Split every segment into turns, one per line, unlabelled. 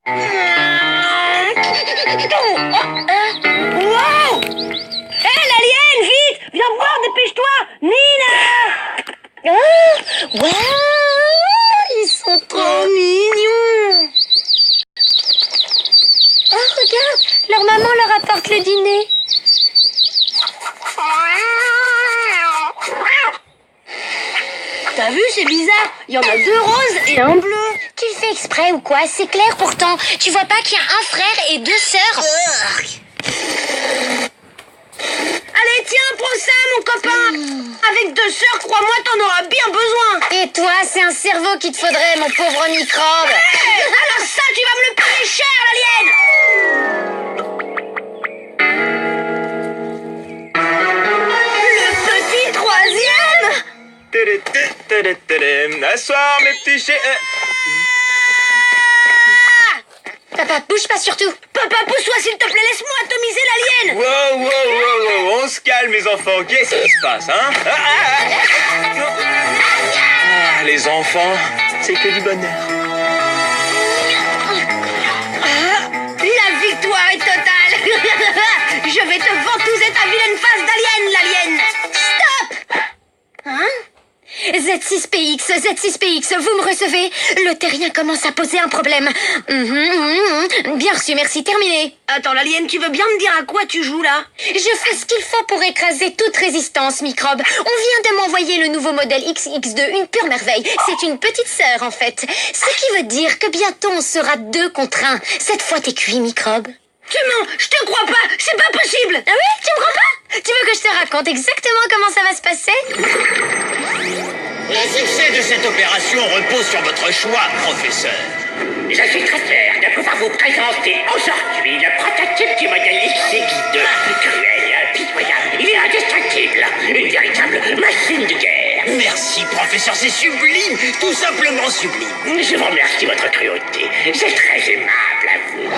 Wow! Hé, l'alien, vite! Viens voir, dépêche-toi! Nina!
Waouh, ils sont trop mignons. Oh, regarde, leur maman leur apporte le dîner.
T'as vu, c'est bizarre. Il y en a 2 roses et un bleu.
Tu le fais exprès ou quoi? C'est clair pourtant. Tu vois pas qu'il y a un frère et 2 sœurs?
Allez, tiens, prends ça, mon copain. Avec 2 sœurs, crois-moi, t'en auras bien besoin.
Et toi, c'est un cerveau qu'il te faudrait, mon pauvre microbe.
Hey, alors ça, tu vas me le payer cher, l'alien. Le petit 3e.
À soir, mes petits
Papa, bouge pas surtout.
Papa, pousse-toi, s'il te plaît, laisse-moi atomiser l'alien.
Wow, on se calme, les enfants. Qu'est-ce qui se passe, hein? Les enfants, c'est que du bonheur.
La victoire est totale. Je vais te ventouser ta vilaine face d'alien, l'alien. Stop.
Hein? Z6PX, vous me recevez? Le terrien commence à poser un problème. Bien reçu, merci, terminé.
Attends, l'alien, tu veux bien me dire à quoi tu joues, là?
Je fais ce qu'il faut pour écraser toute résistance, microbe. On vient de m'envoyer le nouveau modèle XX2, une pure merveille. C'est une petite sœur, en fait. Ce qui veut dire que bientôt on sera 2 contre 1. Cette fois, t'es cuit, microbe.
Tu mens, je te crois pas, c'est pas possible.
Ah oui? Tu me crois pas? Tu veux que je te raconte exactement comment ça va se passer?
Le succès de cette opération repose sur votre choix, professeur.
Je suis très fier de pouvoir vous présenter aujourd'hui le prototype du modèle XX2. Cruel et impitoyable, il est indestructible. Une véritable machine de guerre.
Merci, professeur, c'est sublime, tout simplement sublime.
Je vous remercie de votre cruauté. C'est très aimable à vous.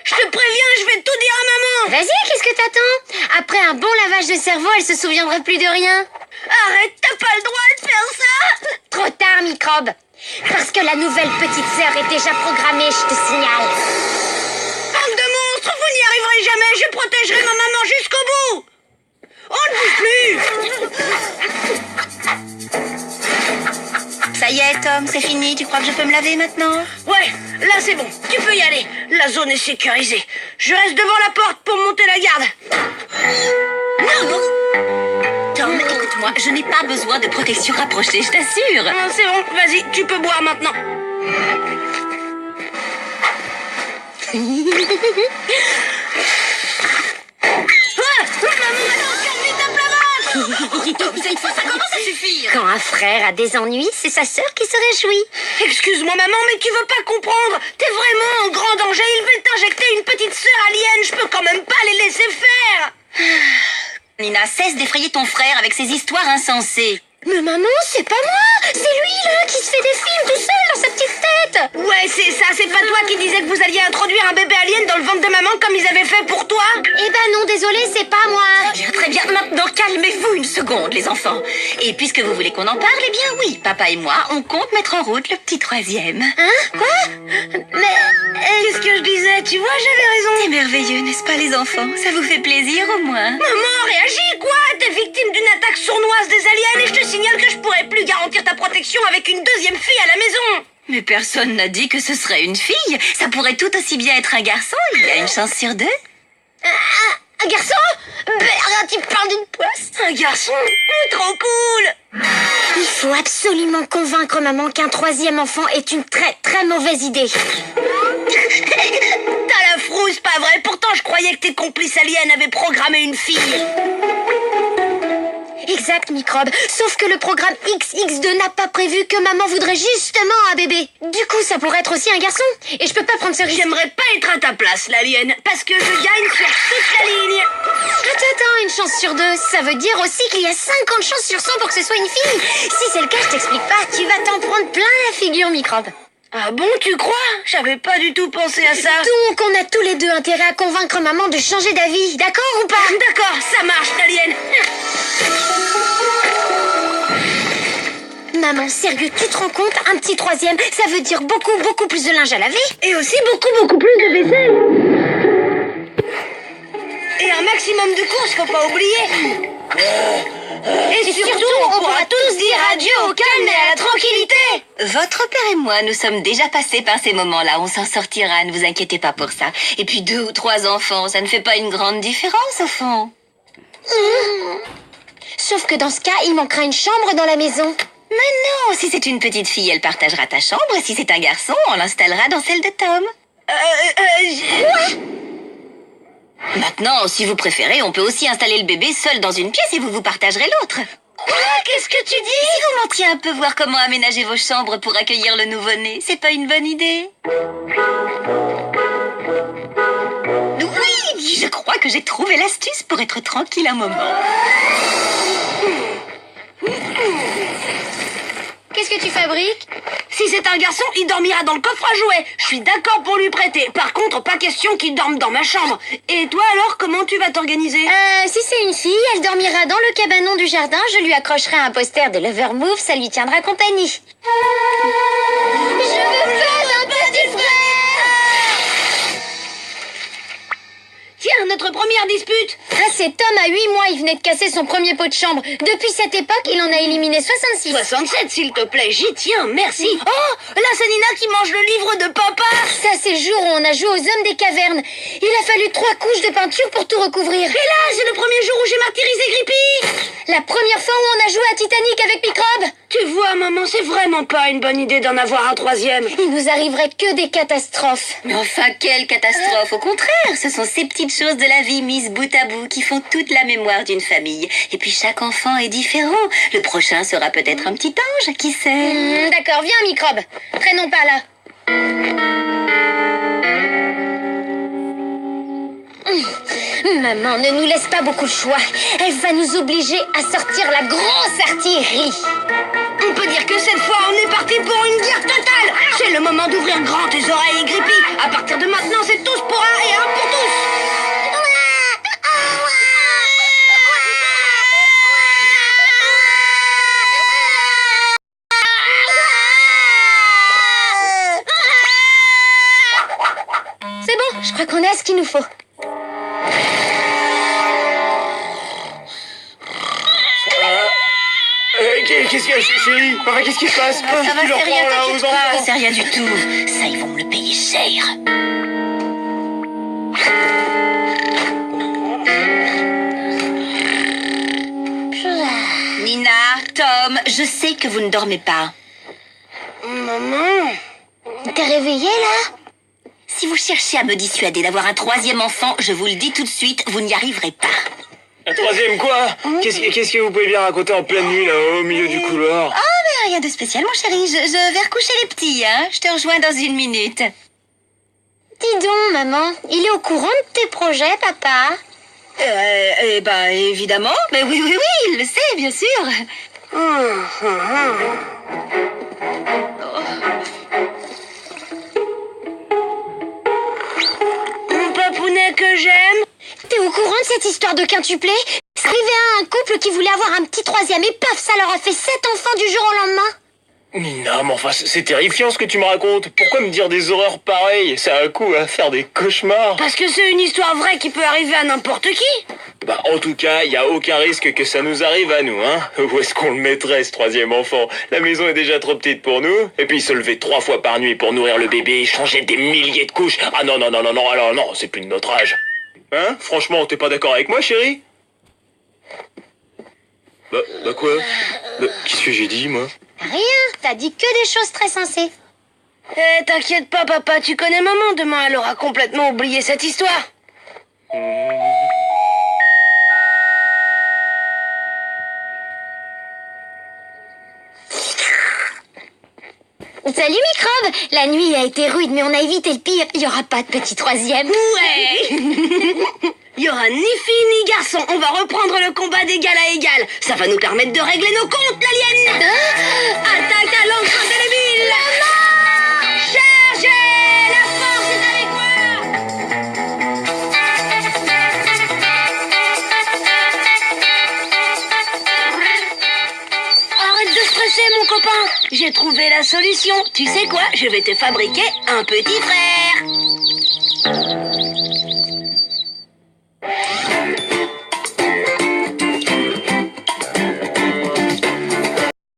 Je te préviens, je vais tout dire à maman.
Vas-y, qu'est-ce que t'attends? Après un bon lavage de cerveau, elle se souviendrait plus de rien.
Arrête, t'as pas le droit de faire ça.
Trop tard, microbe. Parce que la nouvelle petite sœur est déjà programmée, je te signale.
Bande de monstres, vous n'y arriverez jamais. Je protégerai ma maman jusqu'au bout. On ne bouge plus.
Ça y est, Tom, c'est fini. Tu crois que je peux me laver maintenant?
Ouais, là c'est bon, tu peux y aller. La zone est sécurisée. Je reste devant la porte pour monter la garde.
Non. Tom, écoute-moi, je n'ai pas besoin de protection rapprochée, je t'assure.
C'est bon, vas-y, tu peux boire maintenant.
Tom, cette fois, ça commence à suffire.
Quand un frère a des ennuis, c'est sa sœur qui se réjouit.
Excuse-moi maman, mais tu veux pas comprendre. T'es vraiment en grand danger, ils veulent t'injecter une petite sœur alien, je peux quand même pas les laisser faire.
Nina, cesse d'effrayer ton frère avec ses histoires insensées.
Mais maman, c'est pas moi. C'est lui, là, qui se fait des films tout seul dans sa petite tête.
Ouais, c'est ça, c'est pas toi qui disais que vous alliez introduire un bébé alien dans le ventre de maman comme ils avaient fait pour toi?
Eh ben non, désolé, c'est pas moi.
Très bien, maintenant calmez-vous une seconde, les enfants. Et puisque vous voulez qu'on en parle, eh bien oui, papa et moi, on compte mettre en route le petit 3e.
Hein? Quoi? Mais...
Qu'est-ce que je disais? Tu vois, j'avais raison.
C'est merveilleux, n'est-ce pas, les enfants? Ça vous fait plaisir, au moins?
Maman, réagis, quoi? T'es victime d'une attaque sournoise des aliens et je te signale que je pourrais plus garantir ta protection avec une 2e fille à la maison.
Mais personne n'a dit que ce serait une fille. Ça pourrait tout aussi bien être un garçon. Il y a une chance sur 2.
Un garçon? Regarde, tu parles d'une poisse.
Un garçon? Trop cool.
Il faut absolument convaincre maman qu'un 3e enfant est une très très mauvaise idée.
T'as la frousse, pas vrai? Pourtant, je croyais que tes complices aliens avaient programmé une fille.
Exact, microbe. Sauf que le programme XX2 n'a pas prévu que maman voudrait justement un bébé. Du coup, ça pourrait être aussi un garçon. Et je peux pas prendre ce risque.
J'aimerais pas être à ta place, l'alien, parce que je gagne sur toute la ligne.
Attends, une chance sur 2, ça veut dire aussi qu'il y a 50 chances sur 100 pour que ce soit une fille. Si c'est le cas, je t'explique pas, tu vas t'en prendre plein la figure, microbe.
Ah bon, tu crois? J'avais pas du tout pensé à ça.
Donc, on a tous les deux intérêt à convaincre maman de changer d'avis, d'accord ou pas?
D'accord, ça marche, l'alien.
Maman, sérieux, tu te rends compte? Un petit troisième, ça veut dire beaucoup, beaucoup plus de linge à laver.
Et aussi beaucoup, beaucoup plus de vaisselle. Et un maximum de courses, faut pas oublier. Et surtout, on pourra tous dire adieu au calme et à la tranquillité.
Votre père et moi, nous sommes déjà passés par ces moments-là. On s'en sortira, ne vous inquiétez pas pour ça. Et puis 2 ou 3 enfants, ça ne fait pas une grande différence au fond.
Sauf que dans ce cas, il manquera une chambre dans la maison.
Mais non, si c'est une petite fille, elle partagera ta chambre. Si c'est un garçon, on l'installera dans celle de Tom. Maintenant, si vous préférez, on peut aussi installer le bébé seul dans une pièce et vous partagerez l'autre.
Quoi? Qu'est-ce que tu dis?
Si vous mentiez un peu voir comment aménager vos chambres pour accueillir le nouveau-né, c'est pas une bonne idée? Oui, je crois que j'ai trouvé l'astuce pour être tranquille un moment.
Qu'est-ce que tu fabriques?
Si c'est un garçon, il dormira dans le coffre à jouets. Je suis d'accord pour lui prêter. Par contre, pas question qu'il dorme dans ma chambre. Et toi alors, comment tu vas t'organiser?
Si c'est une fille, elle dormira dans le cabanon du jardin. Je lui accrocherai un poster de Lover Move, ça lui tiendra compagnie. Je veux faire un petit frère!
Tiens, notre première dispute.
Ah, c'est Tom à 8 mois, il venait de casser son premier pot de chambre. Depuis cette époque, il en a éliminé 66.
67, s'il te plaît, j'y tiens, merci. Oh, là c'est Nina qui mange le livre de papa.
Ça, c'est le jour où on a joué aux hommes des cavernes. Il a fallu 3 couches de peinture pour tout recouvrir.
Et là, c'est le premier jour où j'ai martyrisé Grippy.
La première fois où on a joué à Titanic avec Microbe.
Tu vois, maman, c'est vraiment pas une bonne idée d'en avoir un troisième.
Il nous arriverait que des catastrophes.
Mais enfin, quelle catastrophe! Au contraire, ce sont ces petites choses de la vie mises bout à bout qui font toute la mémoire d'une famille. Et puis chaque enfant est différent. Le prochain sera peut-être un petit ange, qui sait?
D'accord, viens Microbe. Traînons pas là. Maman ne nous laisse pas beaucoup de choix. Elle va nous obliger à sortir la grosse artillerie.
On peut dire que cette fois, on est parti pour une guerre totale. C'est le moment d'ouvrir grand tes oreilles, Grippy. À partir de maintenant, c'est tous pour un et un pour tous.
C'est bon, je crois qu'on est à ce qu'il nous faut.
Qu'est-ce qu'il y a, chérie? Enfin, qu'est-ce qui se passe?
Ça va,
Tu
c'est
leur
rien,
prends, là, aux
t'inquiète pas,
enfants?
c'est rien du tout. Ça, ils vont me le payer cher. Nina, Tom, je sais que vous ne dormez pas.
Maman.
T'es réveillée là?
Si vous cherchez à me dissuader d'avoir un troisième enfant, je vous le dis tout de suite, vous n'y arriverez pas.
Un troisième quoi? Qu'est-ce que vous pouvez bien raconter en pleine nuit, là, au milieu du couloir?
Oh, mais rien de spécial, mon chéri. Je vais recoucher les petits, hein. Je te rejoins dans une minute.
Dis donc, maman, il est au courant de tes projets, papa?
Eh ben, évidemment. Mais oui, il le sait, bien sûr.
Mon papounet que j'aime.
T'es au courant de cette histoire de quintuplé? C'est arrivé à un couple qui voulait avoir un petit troisième et paf, ça leur a fait 7 enfants du jour au lendemain.
Nina, mais enfin, c'est terrifiant ce que tu me racontes. Pourquoi me dire des horreurs pareilles? Ça a un coup à faire des cauchemars.
Parce que c'est une histoire vraie qui peut arriver à n'importe qui.
Bah, en tout cas, il y a aucun risque que ça nous arrive à nous, hein. Où est-ce qu'on le mettrait, ce troisième enfant? La maison est déjà trop petite pour nous. Et puis se lever 3 fois par nuit pour nourrir le bébé, changer des milliers de couches. Ah non, alors non, c'est plus de notre âge. Hein? Franchement, t'es pas d'accord avec moi, chérie? Bah quoi? Qu'est-ce que j'ai dit, moi?
Rien, t'as dit que des choses très sensées.
Eh, t'inquiète pas, papa, tu connais maman. Demain, elle aura complètement oublié cette histoire.
Salut Microbe. La nuit a été rude, mais on a évité le pire. Il y aura pas de petit troisième.
Ouais. Il y aura ni fille ni garçon. On va reprendre le combat d'égal à égal. Ça va nous permettre de régler nos comptes, l'alien. Attaque à l'encre indélébile. Chargez. La force est avec moi. Arrête de stresser, mon copain. solution. Tu sais quoi? Je vais te fabriquer un petit frère.